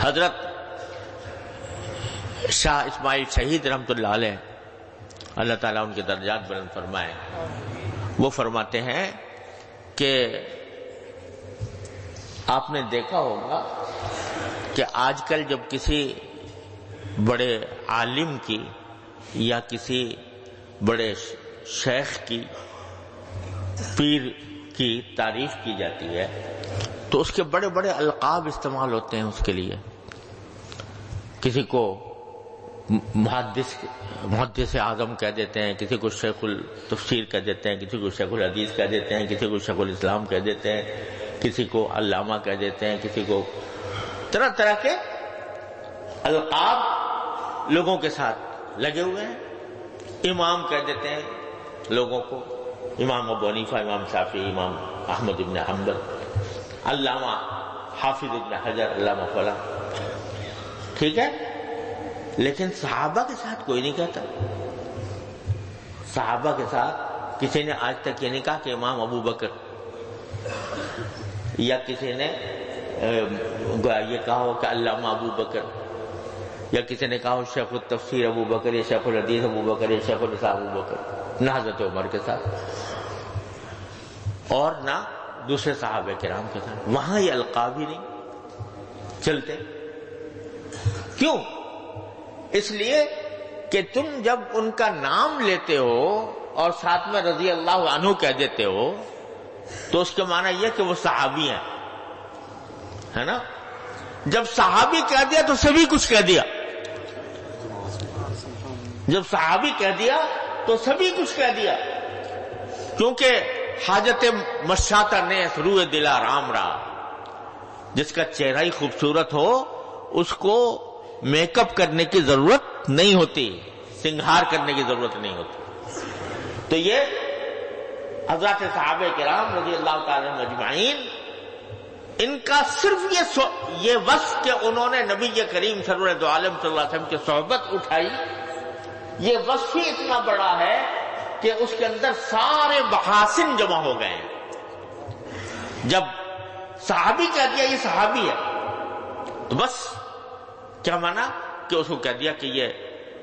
حضرت شاہ اسماعیل شہید رحمۃ اللہ علیہ، اللہ تعالیٰ ان کے درجات بلند فرمائے، وہ فرماتے ہیں کہ آپ نے دیکھا ہوگا کہ آج کل جب کسی بڑے عالم کی یا کسی بڑے شیخ کی، پیر کی تعریف کی جاتی ہے تو اس کے بڑے بڑے القاب استعمال ہوتے ہیں اس کے لیے. کسی کو محدث اعظم کہہ دیتے ہیں، کسی کو شیخ التفسیر کہہ دیتے ہیں، کسی کو شیخ الحدیث کہہ دیتے ہیں، کسی کو شیخ الاسلام کہہ دیتے ہیں، کسی کو علامہ کہہ دیتے ہیں، کسی کو طرح طرح کے القاب لوگوں کے ساتھ لگے ہوئے ہیں. امام کہہ دیتے ہیں لوگوں کو، امام ابو حنیفہ، امام شافعی، امام احمد ابن حنبل، علامہ حافظ ابن حجر، علامہ فلاں. ٹھیک ہے، لیکن صحابہ کے ساتھ کوئی نہیں کہتا. صحابہ کے ساتھ کسی نے آج تک یہ نہیں کہا کہ امام ابو بکر، یا کسی نے یہ کہا ہو کہ علامہ ابو بکر، یا کسی نے کہا ہو شیخ التفسیر ابو بکر، یا شیخ الحدیث ابو بکر، یا شیخ الاسلام ابو بکر، نہ حضرت عمر کے ساتھ اور نہ دوسرے صحابہ کرام کے ساتھ. وہاں یہ القاب ہی نہیں چلتے. کیوں؟ اس لیے کہ تم جب ان کا نام لیتے ہو اور ساتھ میں رضی اللہ عنہ کہہ دیتے ہو تو اس کے معنی یہ کہ وہ صحابی ہیں، ہے نا؟ جب صحابی کہہ دیا تو سبھی کچھ کہہ دیا. جب صحابی کہہ دیا تو سبھی کچھ کہہ دیا، کیونکہ حاجت مشاطہ نیس روئے دلا رام را. جس کا چہرہ ہی خوبصورت ہو اس کو میک اپ کرنے کی ضرورت نہیں ہوتی، سنگھار کرنے کی ضرورت نہیں ہوتی. تو یہ حضرات صحابہ کرام رضی اللہ تعالی عنہم اجمعین، ان کا صرف یہ وصف کہ انہوں نے نبی کریم سرور دو عالم صلی اللہ علیہ وسلم کی صحبت اٹھائی، یہ وصف ہی اتنا بڑا ہے کہ اس کے اندر سارے محاسن جمع ہو گئے ہیں. جب صحابی کہہ دیا یہ صحابی ہے تو بس کیا مانا کہ اس کو کہہ دیا کہ یہ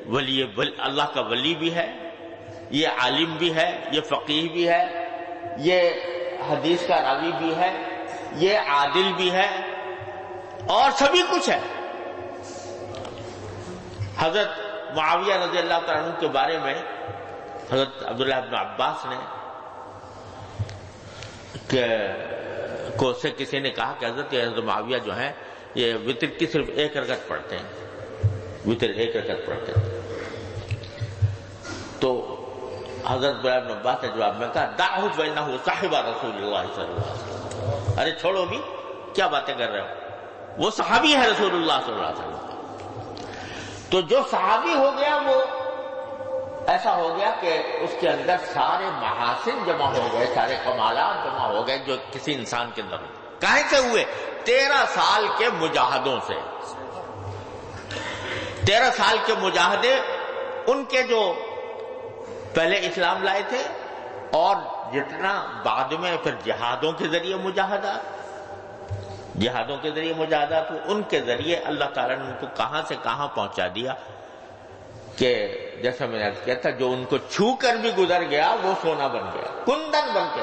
ولی اللہ کا ولی بھی ہے، یہ عالم بھی ہے، یہ فقیہ بھی ہے، یہ حدیث کا راوی بھی ہے، یہ عادل بھی ہے، اور سبھی کچھ ہے. حضرت معاویہ رضی اللہ تعالیٰ عنہ کے بارے میں حضرت عبداللہ بن عباس نے کو سے کسی نے کہا کہ حضرت معاویہ جو ہیں یہ وتر کی صرف ایک رکعت پڑھتے ہیں، وتر ایک رکعت پڑھتے ہیں. تو حضرت عبداللہ بن عباس نے جواب میں کہا دعہ فإنہ صاحب رسول اللہ صلی اللہ علیہ وسلم. ارے چھوڑو بھی، کیا باتیں کر رہے ہو، وہ صحابی ہے رسول اللہ صلی اللہ علیہ وسلم. تو جو صحابی ہو گیا وہ ایسا ہو گیا کہ اس کے اندر سارے محاسن جمع ہو گئے، سارے کمالات جمع ہو گئے جو کسی انسان کے اندر. کہیں سے ہوئے؟ 13 سال کے مجاہدوں سے. 13 سال کے مجاہدے ان کے جو پہلے اسلام لائے تھے، اور جتنا بعد میں پھر جہادوں کے ذریعے مجاہدات ان کے ذریعے اللہ تعالیٰ نے ان کو کہاں سے کہاں پہنچا دیا کہ جیسا میں نے کہا تھا جو ان کو چھو کر بھی گزر گیا وہ سونا بن گیا، کندن بن کے